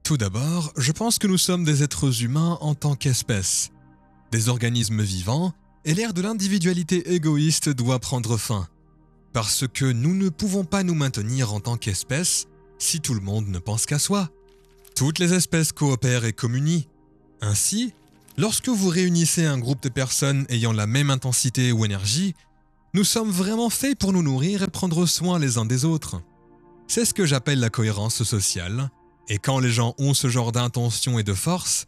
Tout d'abord, je pense que nous sommes des êtres humains en tant qu'espèce, des organismes vivants, et l'ère de l'individualité égoïste doit prendre fin. Parce que nous ne pouvons pas nous maintenir en tant qu'espèce si tout le monde ne pense qu'à soi. Toutes les espèces coopèrent et communient. Ainsi, lorsque vous réunissez un groupe de personnes ayant la même intensité ou énergie, nous sommes vraiment faits pour nous nourrir et prendre soin les uns des autres. C'est ce que j'appelle la cohérence sociale, et quand les gens ont ce genre d'intention et de force,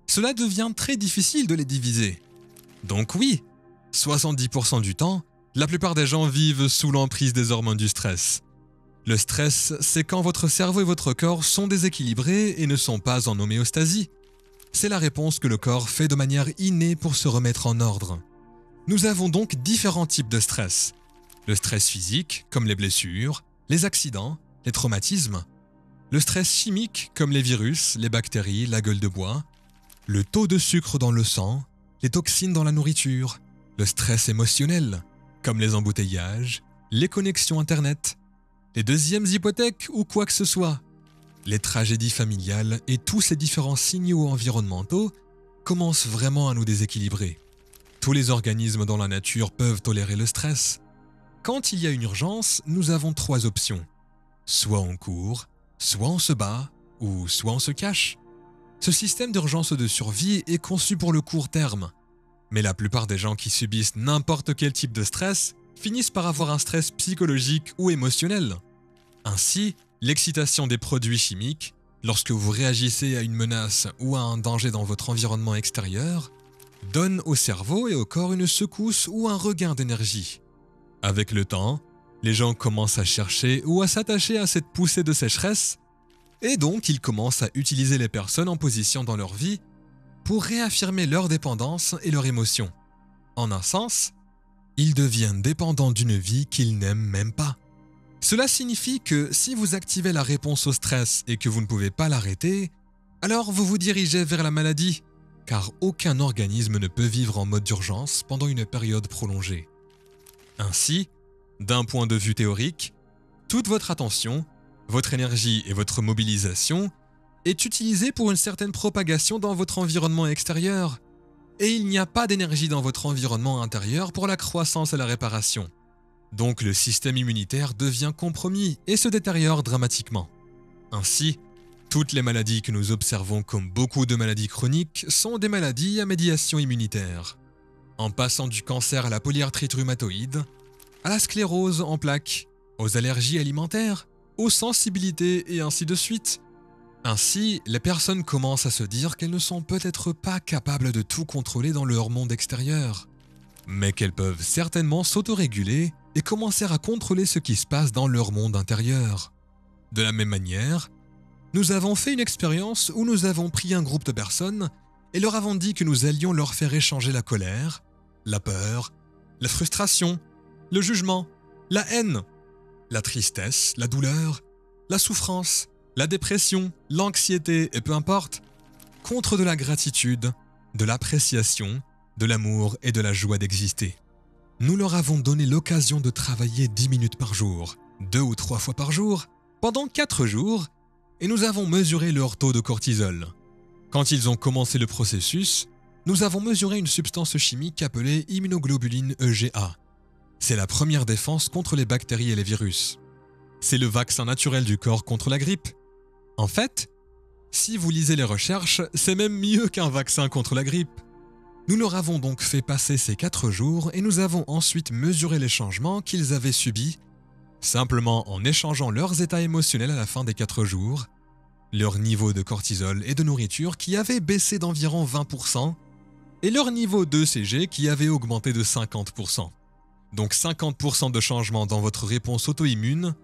cela devient très difficile de les diviser. Donc oui, 70% du temps, la plupart des gens vivent sous l'emprise des hormones du stress. Le stress, c'est quand votre cerveau et votre corps sont déséquilibrés et ne sont pas en homéostasie. C'est la réponse que le corps fait de manière innée pour se remettre en ordre. Nous avons donc différents types de stress. Le stress physique, comme les blessures, les accidents, les traumatismes. Le stress chimique, comme les virus, les bactéries, la gueule de bois. Le taux de sucre dans le sang, les toxines dans la nourriture. Le stress émotionnel, comme les embouteillages, les connexions Internet, les deuxièmes hypothèques ou quoi que ce soit. Les tragédies familiales et tous ces différents signaux environnementaux commencent vraiment à nous déséquilibrer. Tous les organismes dans la nature peuvent tolérer le stress. Quand il y a une urgence, nous avons 3 options. Soit on court, soit on se bat, ou soit on se cache. Ce système d'urgence de survie est conçu pour le court terme. Mais la plupart des gens qui subissent n'importe quel type de stress finissent par avoir un stress psychologique ou émotionnel. Ainsi, l'excitation des produits chimiques, lorsque vous réagissez à une menace ou à un danger dans votre environnement extérieur, donne au cerveau et au corps une secousse ou un regain d'énergie. Avec le temps, les gens commencent à chercher ou à s'attacher à cette poussée de sécheresse, et donc ils commencent à utiliser les personnes en position dans leur vie pour réaffirmer leur dépendance et leur émotion. En un sens, ils deviennent dépendants d'une vie qu'ils n'aiment même pas. Cela signifie que si vous activez la réponse au stress et que vous ne pouvez pas l'arrêter, alors vous vous dirigez vers la maladie, car aucun organisme ne peut vivre en mode d'urgence pendant une période prolongée. Ainsi, d'un point de vue théorique, toute votre attention, votre énergie et votre mobilisation est utilisée pour une certaine propagation dans votre environnement extérieur, et il n'y a pas d'énergie dans votre environnement intérieur pour la croissance et la réparation. Donc le système immunitaire devient compromis et se détériore dramatiquement. Ainsi, toutes les maladies que nous observons comme beaucoup de maladies chroniques sont des maladies à médiation immunitaire. En passant du cancer à la polyarthrite rhumatoïde, à la sclérose en plaques, aux allergies alimentaires, aux sensibilités et ainsi de suite. Ainsi, les personnes commencent à se dire qu'elles ne sont peut-être pas capables de tout contrôler dans leur monde extérieur, mais qu'elles peuvent certainement s'autoréguler et commencer à contrôler ce qui se passe dans leur monde intérieur. De la même manière, nous avons fait une expérience où nous avons pris un groupe de personnes et leur avons dit que nous allions leur faire échanger la colère, la peur, la frustration, le jugement, la haine, la tristesse, la douleur, la souffrance, la dépression, l'anxiété et peu importe, contre de la gratitude, de l'appréciation, de l'amour et de la joie d'exister. Nous leur avons donné l'occasion de travailler 10 minutes par jour, 2 ou 3 fois par jour, pendant 4 jours, et nous avons mesuré leur taux de cortisol. Quand ils ont commencé le processus, nous avons mesuré une substance chimique appelée immunoglobuline EGA. C'est la première défense contre les bactéries et les virus. C'est le vaccin naturel du corps contre la grippe. En fait, si vous lisez les recherches, c'est même mieux qu'un vaccin contre la grippe. Nous leur avons donc fait passer ces 4 jours et nous avons ensuite mesuré les changements qu'ils avaient subis, simplement en échangeant leurs états émotionnels à la fin des 4 jours, leur niveau de cortisol et de nourriture qui avait baissé d'environ 20%, et leur niveau d'ECG qui avait augmenté de 50%. Donc 50% de changement dans votre réponse auto-immune,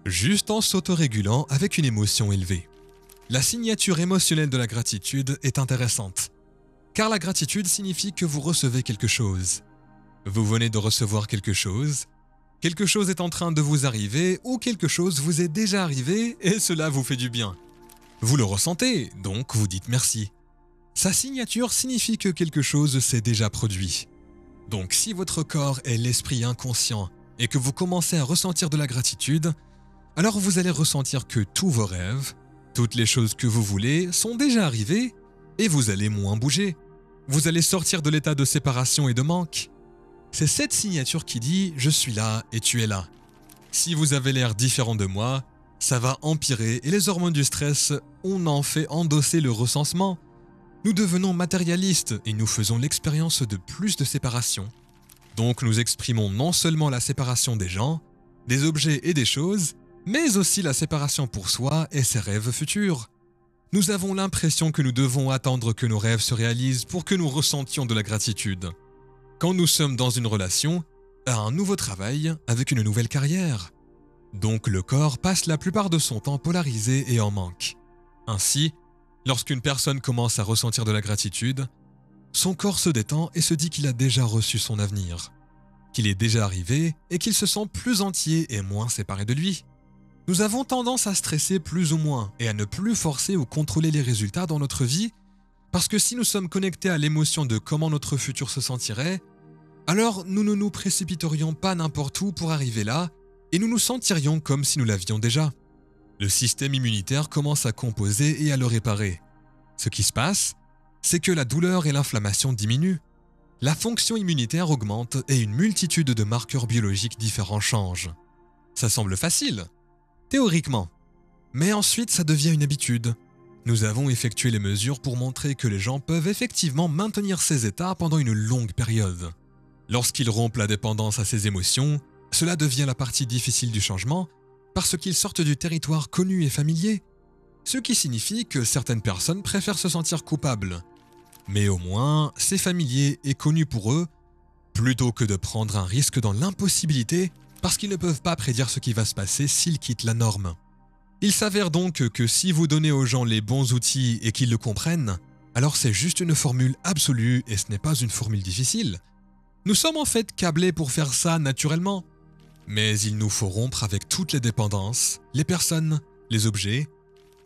juste en s'autorégulant avec une émotion élevée. La signature émotionnelle de la gratitude est intéressante, car la gratitude signifie que vous recevez quelque chose. Vous venez de recevoir quelque chose est en train de vous arriver ou quelque chose vous est déjà arrivé et cela vous fait du bien. Vous le ressentez, donc vous dites merci. Sa signature signifie que quelque chose s'est déjà produit. Donc si votre corps est l'esprit inconscient et que vous commencez à ressentir de la gratitude, alors vous allez ressentir que tous vos rêves, Toutes les choses que vous voulez sont déjà arrivées et vous allez moins bouger. Vous allez sortir de l'état de séparation et de manque. C'est cette signature qui dit « Je suis là et tu es là ». Si vous avez l'air différent de moi, ça va empirer et les hormones du stress, on en fait endosser le recensement. Nous devenons matérialistes et nous faisons l'expérience de plus de séparation. Donc nous exprimons non seulement la séparation des gens, des objets et des choses, mais aussi la séparation pour soi et ses rêves futurs. Nous avons l'impression que nous devons attendre que nos rêves se réalisent pour que nous ressentions de la gratitude. Quand nous sommes dans une relation, à un nouveau travail, avec une nouvelle carrière. Donc le corps passe la plupart de son temps polarisé et en manque. Ainsi, lorsqu'une personne commence à ressentir de la gratitude, son corps se détend et se dit qu'il a déjà reçu son avenir, qu'il est déjà arrivé et qu'il se sent plus entier et moins séparé de lui. Nous avons tendance à stresser plus ou moins et à ne plus forcer ou contrôler les résultats dans notre vie parce que si nous sommes connectés à l'émotion de comment notre futur se sentirait, alors nous ne nous précipiterions pas n'importe où pour arriver là et nous nous sentirions comme si nous l'avions déjà. Le système immunitaire commence à composer et à le réparer. Ce qui se passe, c'est que la douleur et l'inflammation diminuent. La fonction immunitaire augmente et une multitude de marqueurs biologiques différents changent. Ça semble facile, théoriquement. Mais ensuite, ça devient une habitude. Nous avons effectué les mesures pour montrer que les gens peuvent effectivement maintenir ces états pendant une longue période. Lorsqu'ils rompent la dépendance à ces émotions, cela devient la partie difficile du changement parce qu'ils sortent du territoire connu et familier, ce qui signifie que certaines personnes préfèrent se sentir coupables. Mais au moins, c'est familier et connu pour eux, plutôt que de prendre un risque dans l'impossibilité parce qu'ils ne peuvent pas prédire ce qui va se passer s'ils quittent la norme. Il s'avère donc que si vous donnez aux gens les bons outils et qu'ils le comprennent, alors c'est juste une formule absolue et ce n'est pas une formule difficile. Nous sommes en fait câblés pour faire ça naturellement. Mais il nous faut rompre avec toutes les dépendances, les personnes, les objets,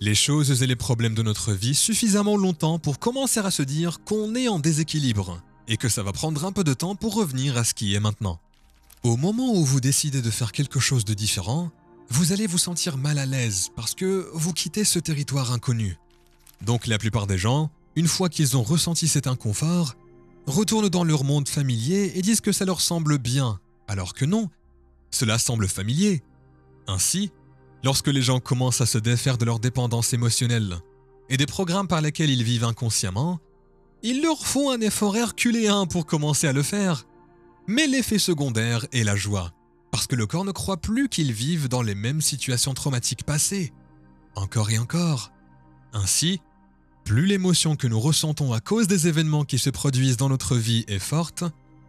les choses et les problèmes de notre vie suffisamment longtemps pour commencer à se dire qu'on est en déséquilibre et que ça va prendre un peu de temps pour revenir à ce qui est maintenant. Au moment où vous décidez de faire quelque chose de différent, vous allez vous sentir mal à l'aise parce que vous quittez ce territoire inconnu. Donc la plupart des gens, une fois qu'ils ont ressenti cet inconfort, retournent dans leur monde familier et disent que ça leur semble bien, alors que non, cela semble familier. Ainsi, lorsque les gens commencent à se défaire de leur dépendance émotionnelle et des programmes par lesquels ils vivent inconsciemment, il leur faut un effort herculéen pour commencer à le faire. Mais l'effet secondaire est la joie, parce que le corps ne croit plus qu'ils vivent dans les mêmes situations traumatiques passées, encore et encore. Ainsi, plus l'émotion que nous ressentons à cause des événements qui se produisent dans notre vie est forte,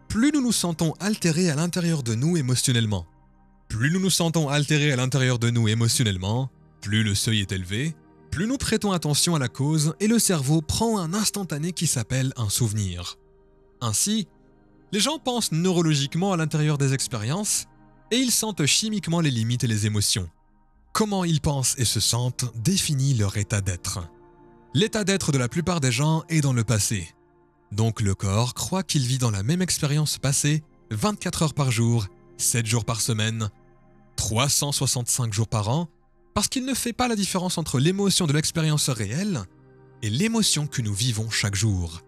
plus nous nous sentons altérés à l'intérieur de nous émotionnellement. Plus nous nous sentons altérés à l'intérieur de nous émotionnellement, plus le seuil est élevé, plus nous prêtons attention à la cause et le cerveau prend un instantané qui s'appelle un souvenir. Ainsi, les gens pensent neurologiquement à l'intérieur des expériences et ils sentent chimiquement les limites et les émotions. Comment ils pensent et se sentent définit leur état d'être. L'état d'être de la plupart des gens est dans le passé. Donc le corps croit qu'il vit dans la même expérience passée 24 heures par jour, 7 jours par semaine, 365 jours par an, parce qu'il ne fait pas la différence entre l'émotion de l'expérience réelle et l'émotion que nous vivons chaque jour.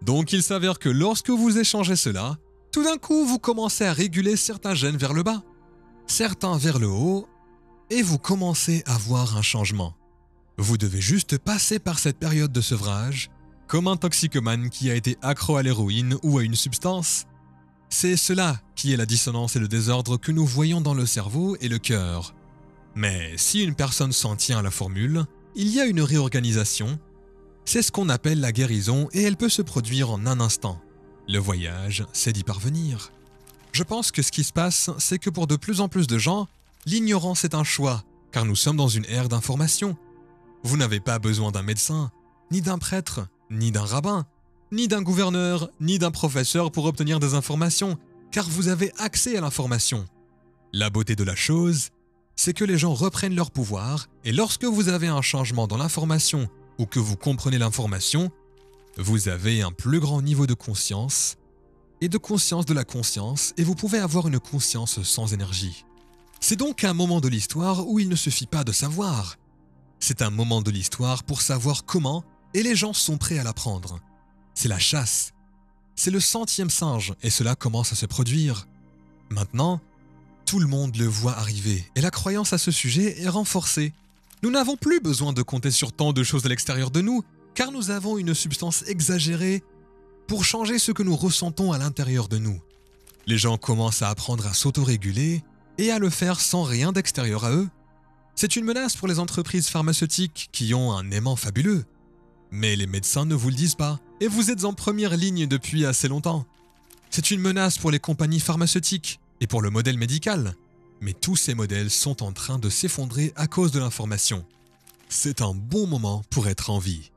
Donc il s'avère que lorsque vous échangez cela, tout d'un coup vous commencez à réguler certains gènes vers le bas, certains vers le haut, et vous commencez à voir un changement. Vous devez juste passer par cette période de sevrage, comme un toxicomane qui a été accro à l'héroïne ou à une substance. C'est cela qui est la dissonance et le désordre que nous voyons dans le cerveau et le cœur. Mais si une personne s'en tient à la formule, il y a une réorganisation. C'est ce qu'on appelle la guérison et elle peut se produire en un instant. Le voyage, c'est d'y parvenir. Je pense que ce qui se passe, c'est que pour de plus en plus de gens, l'ignorance est un choix, car nous sommes dans une ère d'information. Vous n'avez pas besoin d'un médecin, ni d'un prêtre, ni d'un rabbin, ni d'un gouverneur, ni d'un professeur pour obtenir des informations, car vous avez accès à l'information. La beauté de la chose, c'est que les gens reprennent leur pouvoir, et lorsque vous avez un changement dans l'information ou que vous comprenez l'information, vous avez un plus grand niveau de conscience et de conscience de la conscience, et vous pouvez avoir une conscience sans énergie. C'est donc un moment de l'histoire où il ne suffit pas de savoir. C'est un moment de l'histoire pour savoir comment, et les gens sont prêts à l'apprendre. C'est la chasse. C'est le 100e singe, et cela commence à se produire. Maintenant, tout le monde le voit arriver, et la croyance à ce sujet est renforcée. Nous n'avons plus besoin de compter sur tant de choses à l'extérieur de nous, car nous avons une substance exagérée pour changer ce que nous ressentons à l'intérieur de nous. Les gens commencent à apprendre à s'autoréguler et à le faire sans rien d'extérieur à eux. C'est une menace pour les entreprises pharmaceutiques qui ont un aimant fabuleux. Mais les médecins ne vous le disent pas, et vous êtes en première ligne depuis assez longtemps. C'est une menace pour les compagnies pharmaceutiques et pour le modèle médical. Mais tous ces modèles sont en train de s'effondrer à cause de l'information. C'est un bon moment pour être en vie.